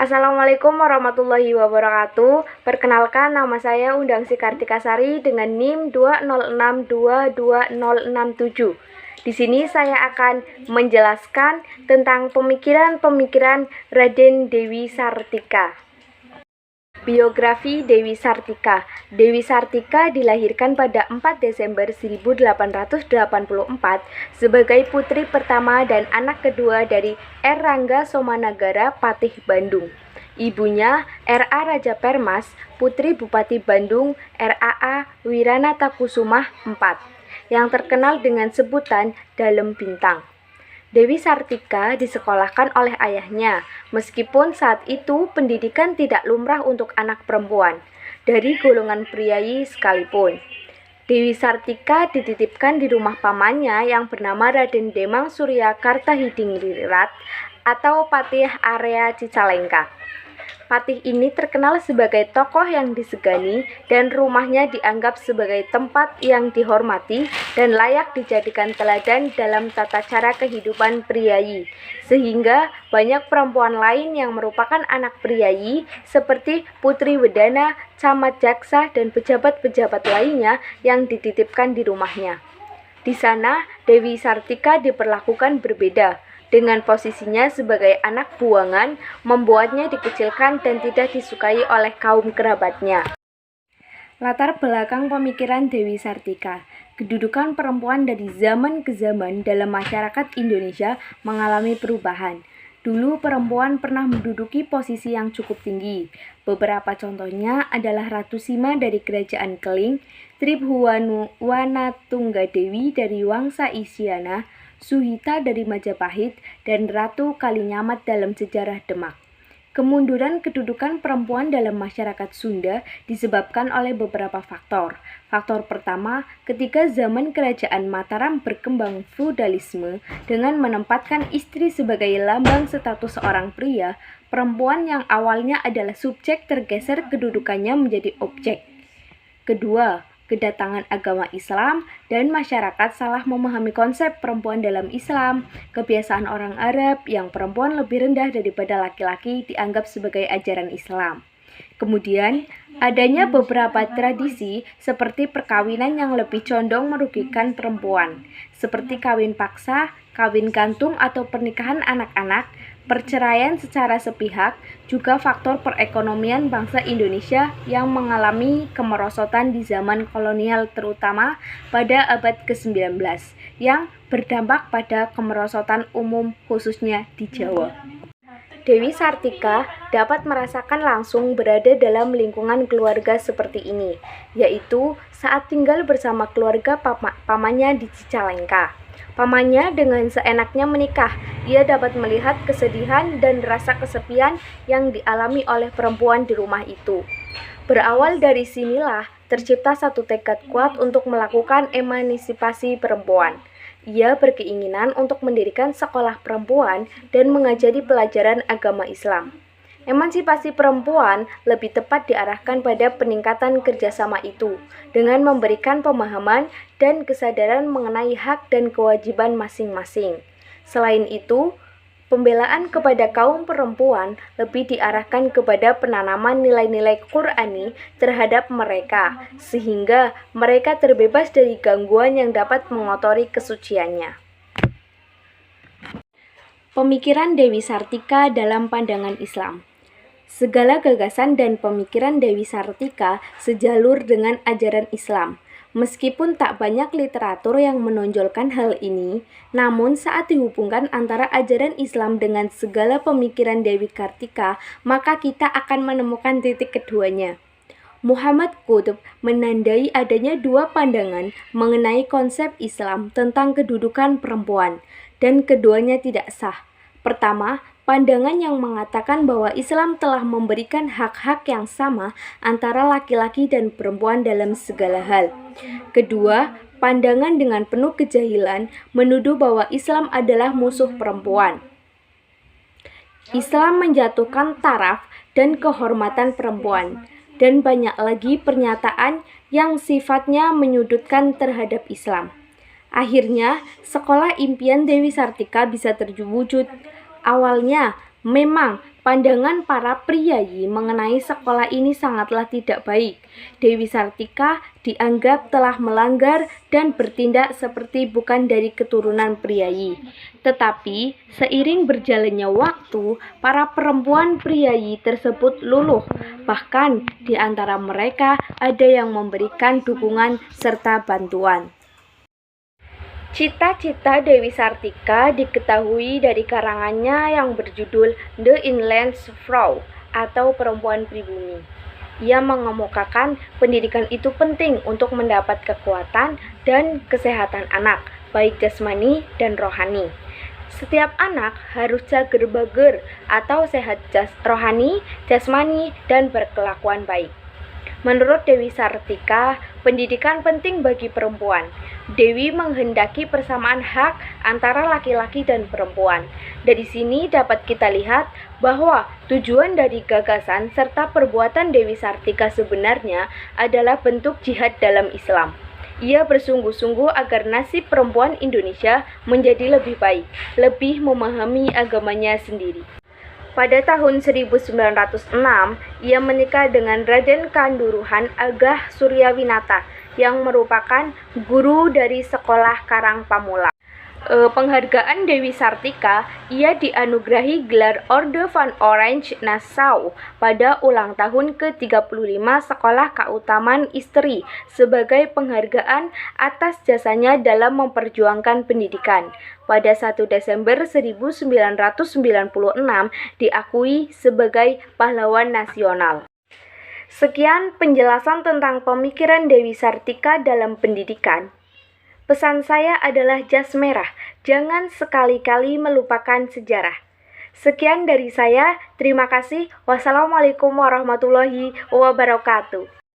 Assalamualaikum warahmatullahi wabarakatuh. Perkenalkan, nama saya Undangsi Kartika Sari dengan NIM 206222067. Di sini saya akan menjelaskan tentang pemikiran-pemikiran Raden Dewi Sartika. Biografi Dewi Sartika. Dewi Sartika dilahirkan pada 4 Desember 1884 sebagai putri pertama dan anak kedua dari R. Rangga Somanagara, Patih Bandung. Ibunya R.A. Raja Permas, putri Bupati Bandung R.A.A. Wiranatakusumah IV, yang terkenal dengan sebutan Dalem Bintang. Dewi Sartika disekolahkan oleh ayahnya, meskipun saat itu pendidikan tidak lumrah untuk anak perempuan, dari golongan priayi sekalipun. Dewi Sartika dititipkan di rumah pamannya yang bernama Raden Demang Surya Kartahidingrat atau Patih area Cicalengka. Patih ini terkenal sebagai tokoh yang disegani dan rumahnya dianggap sebagai tempat yang dihormati dan layak dijadikan teladan dalam tata cara kehidupan priayi, sehingga banyak perempuan lain yang merupakan anak priayi seperti Putri Wedana, Camat Jaksa, dan pejabat-pejabat lainnya yang dititipkan di rumahnya. Di sana, Dewi Sartika diperlakukan berbeda. Dengan posisinya sebagai anak buangan, membuatnya dikecilkan dan tidak disukai oleh kaum kerabatnya. Latar belakang pemikiran Dewi Sartika. Kedudukan perempuan dari zaman ke zaman dalam masyarakat Indonesia mengalami perubahan. Dulu perempuan pernah menduduki posisi yang cukup tinggi. Beberapa contohnya adalah Ratu Sima dari Kerajaan Keling, Tribhuwana Tunggadewi dari Wangsa Isyana, Suhita dari Majapahit, dan Ratu Kalinyamat dalam sejarah Demak. Kemunduran kedudukan perempuan dalam masyarakat Sunda disebabkan oleh beberapa faktor. Faktor pertama, ketika zaman Kerajaan Mataram berkembang feudalisme dengan menempatkan istri sebagai lambang status seorang pria, perempuan yang awalnya adalah subjek tergeser kedudukannya menjadi objek. Kedua, kedatangan agama Islam dan masyarakat salah memahami konsep perempuan dalam Islam. Kebiasaan orang Arab yang perempuan lebih rendah daripada laki-laki dianggap sebagai ajaran Islam. Kemudian, adanya beberapa tradisi seperti perkawinan yang lebih condong merugikan perempuan, seperti kawin paksa, kawin gantung atau pernikahan anak-anak, perceraian secara sepihak, juga faktor perekonomian bangsa Indonesia yang mengalami kemerosotan di zaman kolonial terutama pada abad ke-19 yang berdampak pada kemerosotan umum khususnya di Jawa. Dewi Sartika dapat merasakan langsung berada dalam lingkungan keluarga seperti ini, yaitu saat tinggal bersama keluarga pamannya di Cicalengka. Pamannya dengan seenaknya menikah, ia dapat melihat kesedihan dan rasa kesepian yang dialami oleh perempuan di rumah itu. Berawal dari sinilah tercipta satu tekad kuat untuk melakukan emansipasi perempuan. Ia berkeinginan untuk mendirikan sekolah perempuan dan mengajari pelajaran agama Islam. Emansipasi perempuan lebih tepat diarahkan pada peningkatan kerjasama itu, dengan memberikan pemahaman dan kesadaran mengenai hak dan kewajiban masing-masing. Selain itu, pembelaan kepada kaum perempuan lebih diarahkan kepada penanaman nilai-nilai Qur'ani terhadap mereka, sehingga mereka terbebas dari gangguan yang dapat mengotori kesuciannya. Pemikiran Dewi Sartika dalam pandangan Islam. Segala gagasan dan pemikiran Dewi Sartika sejalur dengan ajaran Islam. Meskipun tak banyak literatur yang menonjolkan hal ini, namun saat dihubungkan antara ajaran Islam dengan segala pemikiran Dewi Sartika, maka kita akan menemukan titik keduanya. Muhammad Qutb menandai adanya dua pandangan mengenai konsep Islam tentang kedudukan perempuan, dan keduanya tidak sah. Pertama, pandangan yang mengatakan bahwa Islam telah memberikan hak-hak yang sama antara laki-laki dan perempuan dalam segala hal. Kedua, pandangan dengan penuh kejahilan menuduh bahwa Islam adalah musuh perempuan. Islam menjatuhkan taraf dan kehormatan perempuan, dan banyak lagi pernyataan yang sifatnya menyudutkan terhadap Islam. Akhirnya, sekolah impian Dewi Sartika bisa terwujud. Awalnya, memang Pandangan para priyayi mengenai sekolah ini sangatlah tidak baik. Dewi Sartika dianggap telah melanggar dan bertindak seperti bukan dari keturunan priyayi. Tetapi seiring berjalannya waktu, para perempuan priyayi tersebut luluh. Bahkan di antara mereka ada yang memberikan dukungan serta bantuan. Cita-cita Dewi Sartika diketahui dari karangannya yang berjudul The Inlandsvrouw atau Perempuan Pribumi. Ia mengemukakan pendidikan itu penting untuk mendapat kekuatan dan kesehatan anak, baik jasmani dan rohani. Setiap anak harus cager-bager atau sehat rohani, jasmani, dan berkelakuan baik. Menurut Dewi Sartika, pendidikan penting bagi perempuan. Dewi menghendaki persamaan hak antara laki-laki dan perempuan. Dari sini dapat kita lihat bahwa tujuan dari gagasan serta perbuatan Dewi Sartika sebenarnya adalah bentuk jihad dalam Islam. Ia bersungguh-sungguh agar nasib perempuan Indonesia menjadi lebih baik, lebih memahami agamanya sendiri. Pada tahun 1906, ia menikah dengan Raden Kanduruhan Agah Suryawinata yang merupakan guru dari sekolah Karang Pamula. Penghargaan Dewi Sartika, ia dianugerahi gelar Orde van Oranje Nassau pada ulang tahun ke-35 Sekolah Keutamaan Istri sebagai penghargaan atas jasanya dalam memperjuangkan pendidikan. Pada 1 Desember 1996 diakui sebagai pahlawan nasional. Sekian penjelasan tentang pemikiran Dewi Sartika dalam pendidikan. Pesan saya adalah jas merah, jangan sekali-kali melupakan sejarah. Sekian dari saya, terima kasih. Wassalamualaikum warahmatullahi wabarakatuh.